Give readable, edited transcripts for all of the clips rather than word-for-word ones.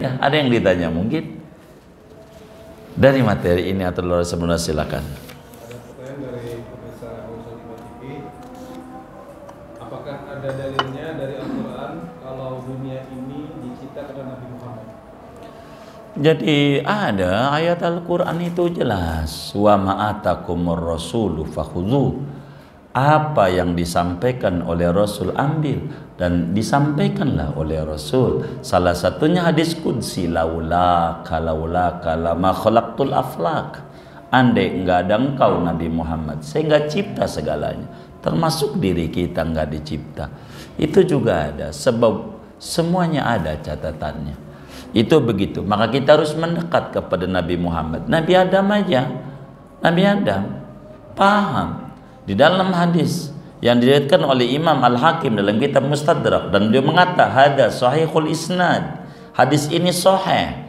Ya, ada yang ditanya mungkin dari materi ini atau luar sebelumnya, silakan. Ada pertanyaan dari pemirsa Usul TV. Apakah ada dalilnya dari Al-Quran kalau dunia ini diciptakan oleh Nabi Muhammad? Jadi ada ayat Al-Quran itu jelas, wa ma'atakumur rasulu fakhudhu. Apa yang disampaikan oleh Rasul ambil, dan disampaikanlah oleh Rasul. Salah satunya hadis qudsi, laula lama khalaqtul aflak. Andai enggak ada engkau Nabi Muhammad, saya enggak cipta segalanya, termasuk diri kita enggak dicipta. Itu juga ada, sebab semuanya ada catatannya. Itu begitu. Maka kita harus mendekat kepada Nabi Muhammad. Nabi Adam aja, Nabi Adam paham. Di dalam hadis yang diriwayatkan oleh Imam Al-Hakim dalam kitab Mustadrak, dan beliau mengatakan hada sahihul isnad, hadis ini sahih.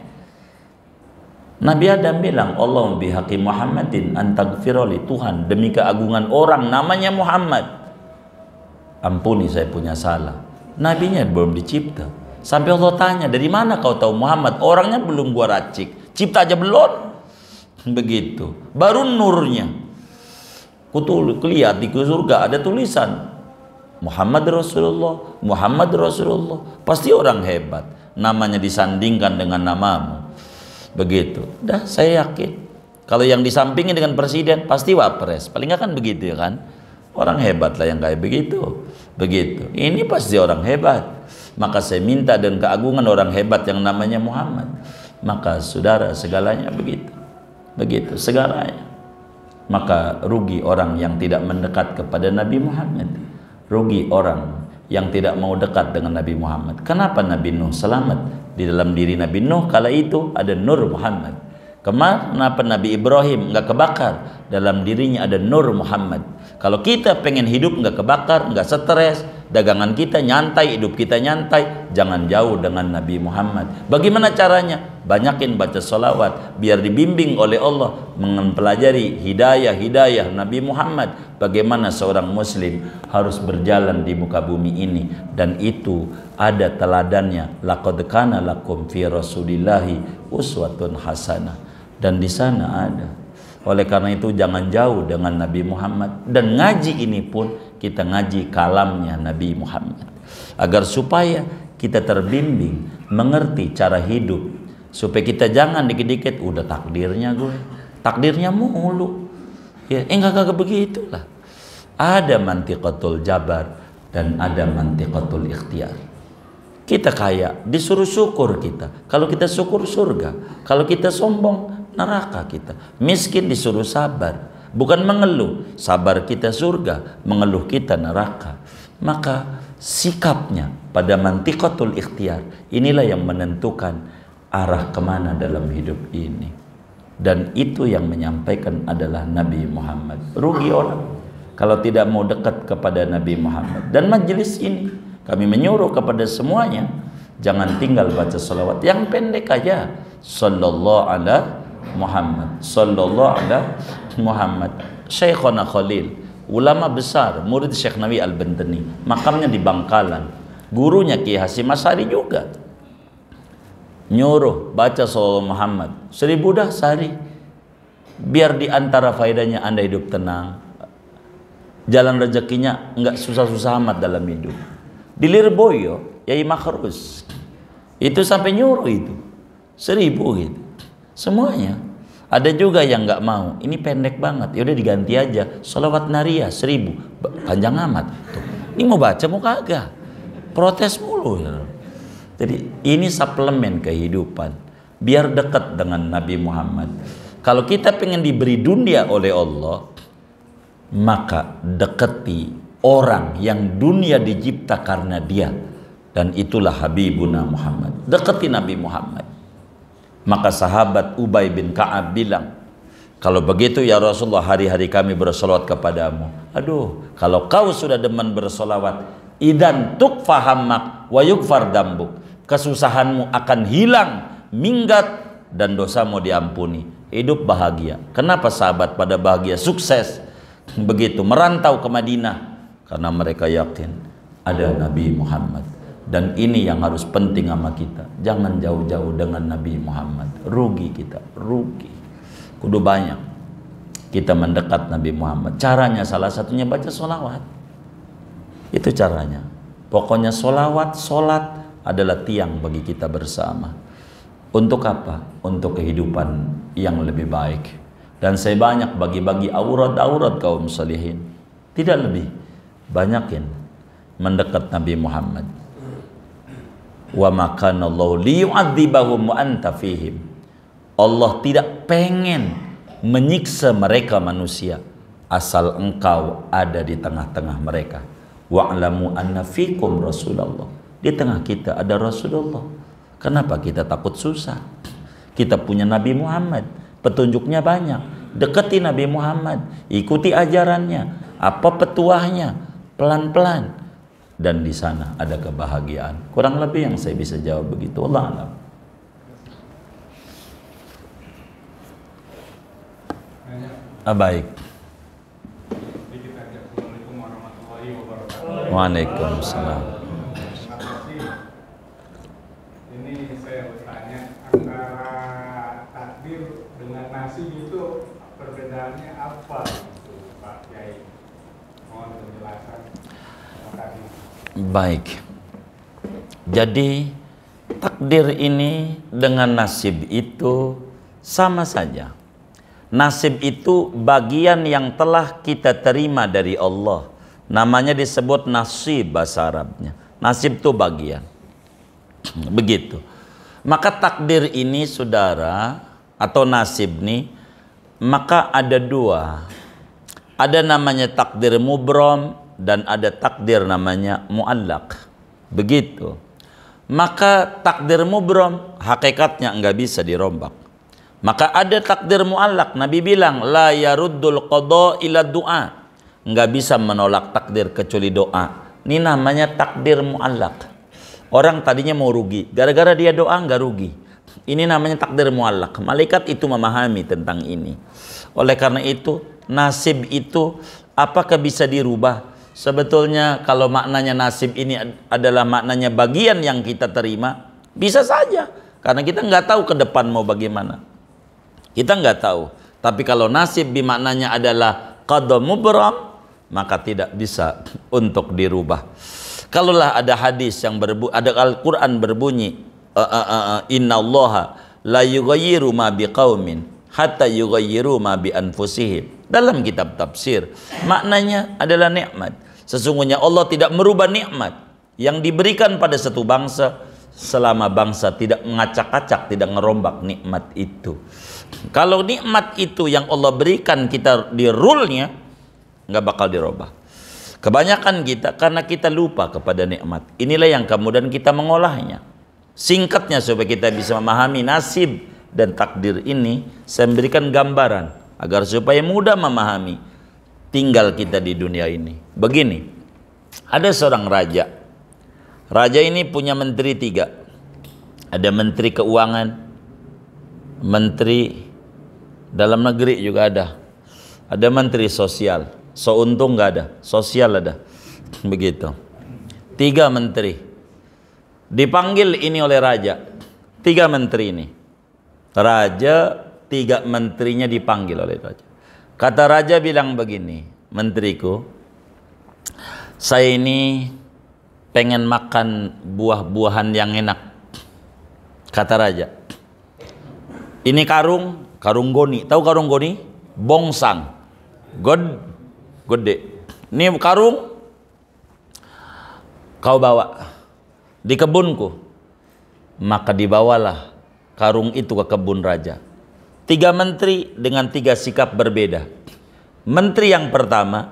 Nabi Adam bilang, Allahumma bihaqi Muhammadin antaghfirli, Tuhan demi keagungan orang namanya Muhammad, ampuni saya punya salah. Nabinya belum dicipta. Sampai Allah tanya, dari mana kau tahu Muhammad? Orangnya belum gua racik, cipta aja belum. Begitu. Baru nurnya. Kulihat di surga ada tulisan Muhammad Rasulullah, Muhammad Rasulullah. Pasti orang hebat, namanya disandingkan dengan namamu. Begitu. Dah, saya yakin kalau yang disampingin dengan presiden pasti wapres. Paling nggak kan begitu ya kan? Orang hebat lah yang kayak begitu. Begitu. Ini pasti orang hebat. Maka saya minta dan keagungan orang hebat yang namanya Muhammad. Maka saudara, segalanya begitu. Begitu segalanya. Maka rugi orang yang tidak mendekat kepada Nabi Muhammad. Rugi orang yang tidak mau dekat dengan Nabi Muhammad. Kenapa Nabi Nuh selamat? Di dalam diri Nabi Nuh kala itu ada Nur Muhammad. Kenapa Nabi Ibrahim nggak kebakar? Dalam dirinya ada Nur Muhammad. Kalau kita pengen hidup nggak kebakar, nggak stres, dagangan kita nyantai, hidup kita nyantai, jangan jauh dengan Nabi Muhammad. Bagaimana caranya? Banyakin baca sholawat biar dibimbing oleh Allah mempelajari hidayah Nabi Muhammad. Bagaimana seorang muslim harus berjalan di muka bumi ini, dan itu ada teladannya. Laqad kana lakum fi rasulillahi uswatun hasanah, dan di sana ada. Oleh karena itu jangan jauh dengan Nabi Muhammad, dan ngaji ini pun kita ngaji kalamnya Nabi Muhammad agar supaya kita terbimbing mengerti cara hidup, supaya kita jangan dikit-dikit udah takdirnya takdirnya mulu ya, enggak begitulah. Ada mantiqatul jabar dan ada mantiqatul ikhtiar. Kita kaya disuruh syukur kita, kalau kita syukur surga, kalau kita sombong neraka kita. Miskin disuruh sabar, bukan mengeluh. Sabar kita surga, mengeluh kita neraka. Maka sikapnya pada mantiqatul ikhtiar, inilah yang menentukan arah kemana dalam hidup ini. Dan itu yang menyampaikan adalah Nabi Muhammad. Rugi orang kalau tidak mau dekat kepada Nabi Muhammad. Dan majelis ini kami menyuruh kepada semuanya, jangan tinggal baca salawat yang pendek aja. Sallallahu ala Muhammad, sallallahu ala Muhammad. Syekhona Khalil, ulama besar, murid Syekh Nawawi Al-Bantani, makamnya di Bangkalan. Gurunya Ki Hasyim Asy'ari juga nyuruh baca sallallahu Muhammad 1000 dah sehari, biar di antara faedahnya Anda hidup tenang, jalan rezekinya enggak susah-susah amat dalam hidup. Di Lirboyo Yai Makhrus itu sampai nyuruh itu 1000 gitu semuanya. Ada juga yang nggak mau, ini pendek banget, ya udah diganti aja sholawat nariyah 1000, panjang amat tuh. Ini mau baca mau kagak, protes mulu ya. Jadi ini suplemen kehidupan biar dekat dengan Nabi Muhammad. Kalau kita pengen diberi dunia oleh Allah, maka dekati orang yang dunia dicipta karena dia, dan itulah Habibuna Muhammad. Dekati Nabi Muhammad. Maka sahabat Ubay bin Ka'ab bilang, kalau begitu ya Rasulullah, hari-hari kami bersolawat kepadamu. Aduh, kalau kau sudah demen bersolawat, idan tukfahammak wa yukfar dambuk, kesusahanmu akan hilang, minggat, dan dosamu diampuni. Hidup bahagia. Kenapa sahabat pada bahagia? Sukses. Begitu merantau ke Madinah, karena mereka yakin ada Nabi Muhammad. Dan ini yang harus penting sama kita. Jangan jauh-jauh dengan Nabi Muhammad. Rugi kita, rugi. Kudu banyak kita mendekat Nabi Muhammad. Caranya salah satunya baca sholawat. Itu caranya. Pokoknya sholawat, sholat adalah tiang bagi kita bersama. Untuk apa? Untuk kehidupan yang lebih baik. Dan saya banyak bagi-bagi aurat-aurat kaum salihin. Tidak lebih. Banyakin mendekat Nabi Muhammad. Wa makanallahu liyu'adzibahum wa anta fihim. Allah tidak pengen menyiksa mereka manusia asal engkau ada di tengah-tengah mereka. Wa'lamu anna fikum Rasulullah. Di tengah kita ada Rasulullah. Kenapa kita takut susah? Kita punya Nabi Muhammad, petunjuknya banyak. Dekati Nabi Muhammad, ikuti ajarannya, apa petuahnya, pelan-pelan. Dan di sana ada kebahagiaan. Kurang lebih yang saya bisa jawab begitu. Allah alam. Baik. Assalamualaikum warahmatullahi wabarakatuh. Waalaikumsalam. Ini saya bertanya, antara takdir dengan nasib itu perbedaannya apa, Pak Kiai? Mohon penjelasan. Terima kasih. Baik. Jadi takdir ini dengan nasib itu sama saja. Nasib itu bagian yang telah kita terima dari Allah. Namanya disebut nasib bahasa Arabnya. Nasib itu bagian. Begitu. Maka takdir ini saudara, atau nasib nih, maka ada dua. Ada namanya takdir mubram dan ada takdir namanya muallaq. Begitu. Maka takdir mubram hakikatnya enggak bisa dirombak. Maka ada takdir muallaq. Nabi bilang la yaruddul qada ila du'a. Enggak bisa menolak takdir kecuali doa. Ini namanya takdir muallaq. Orang tadinya mau rugi, gara-gara dia doa enggak rugi. Ini namanya takdir muallaq. Malaikat itu memahami tentang ini. Oleh karena itu, nasib itu apakah bisa dirubah? Sebetulnya kalau maknanya nasib ini adalah maknanya bagian yang kita terima, bisa saja. Karena kita nggak tahu ke depan mau bagaimana. Kita nggak tahu. Tapi kalau nasib bimaknanya adalah qada mubram, maka tidak bisa untuk dirubah. Kalaulah ada hadis yang ada Al-Quran berbunyi, innallaha la yughayyiru ma biqaumin hatta yughayyiru ma bi anfusihim. Dalam kitab tafsir, maknanya adalah nikmat. Sesungguhnya Allah tidak merubah nikmat yang diberikan pada satu bangsa selama bangsa tidak mengacak-acak, tidak ngerombak nikmat itu. Kalau nikmat itu yang Allah berikan kita di rule-nya, nggak bakal dirubah. Kebanyakan kita karena kita lupa kepada nikmat. Inilah yang kemudian kita mengolahnya. Singkatnya supaya kita bisa memahami nasib dan takdir ini, saya memberikan gambaran agar supaya mudah memahami tinggal kita di dunia ini. Begini, ada seorang raja. Raja ini punya menteri 3. Ada menteri keuangan, menteri dalam negeri juga ada menteri sosial. So untung nggak ada, sosial ada. Begitu. 3 menteri. Dipanggil ini oleh raja. 3 menteri ini. Raja, 3 menterinya dipanggil oleh raja. Kata raja bilang begini, menteriku, saya ini pengen makan buah-buahan yang enak. Kata raja, ini karung goni. Tahu karung goni? Bongsang. Gede. Ini karung kau bawa di kebunku. Maka dibawalah karung itu ke kebun raja. 3 menteri dengan 3 sikap berbeda. Menteri yang pertama,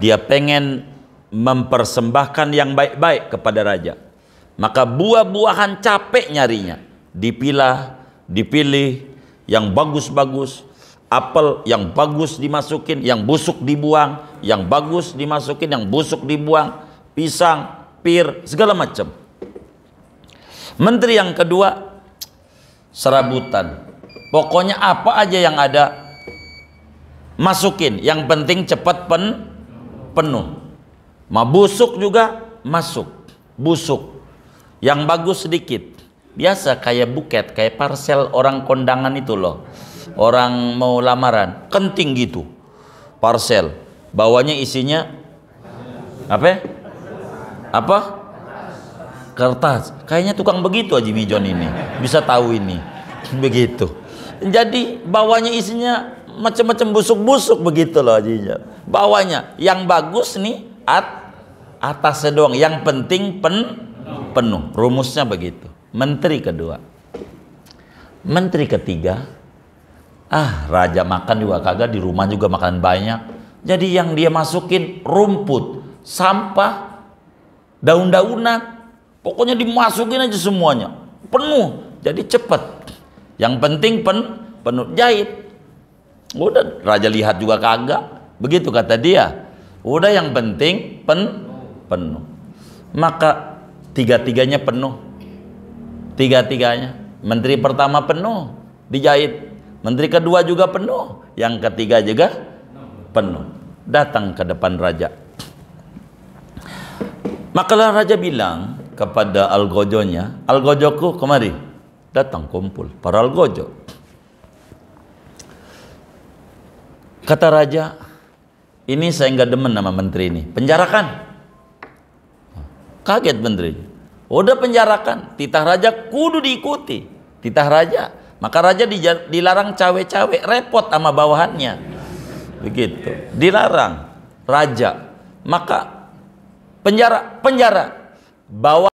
dia pengen mempersembahkan yang baik-baik kepada raja. Maka buah-buahan capek nyarinya. Dipilih yang bagus-bagus. Apel yang bagus dimasukin, yang busuk dibuang. Yang bagus dimasukin, yang busuk dibuang. Pisang, pir, segala macam. Menteri yang kedua, serabutan. Pokoknya apa aja yang ada masukin, yang penting cepat penuh. Mau busuk juga masuk. busuk. Yang bagus sedikit. Biasa kayak buket, kayak parsel orang kondangan itu loh. Orang mau lamaran, kenting gitu. Parsel. Bawahnya isinya apa? Apa? Kertas. Kayaknya tukang begitu Haji Mijon ini. Bisa tahu ini. Begitu. Jadi bawahnya isinya macam-macam busuk-busuk begitu loh Haji Mijon. Bawahnya yang bagus nih atasnya doang. Yang penting penuh. Rumusnya begitu. Menteri kedua. Menteri ketiga, raja makan juga kagak, di rumah juga makan banyak. Jadi yang dia masukin rumput, sampah, daun-daunan, pokoknya dimasukin aja semuanya. Penuh. Jadi cepat. Yang penting penuh, jahit. Udah raja lihat juga kagak. Begitu kata dia. Udah yang penting penuh. Maka tiga-tiganya penuh. Tiga-tiganya. Menteri pertama penuh, dijahit. Menteri kedua juga penuh. Yang ketiga juga penuh. Datang ke depan raja. Makalah raja bilang kepada algojonya, algojoku kemari. Datang kumpul para algojo. Kata raja, ini saya nggak demen sama menteri ini, penjarakan. Kaget menteri. Udah penjarakan, titah raja kudu diikuti. Titah raja. Maka raja dilarang cawe-cawe, repot sama bawahannya. Begitu. Dilarang raja. Maka penjara. Bawa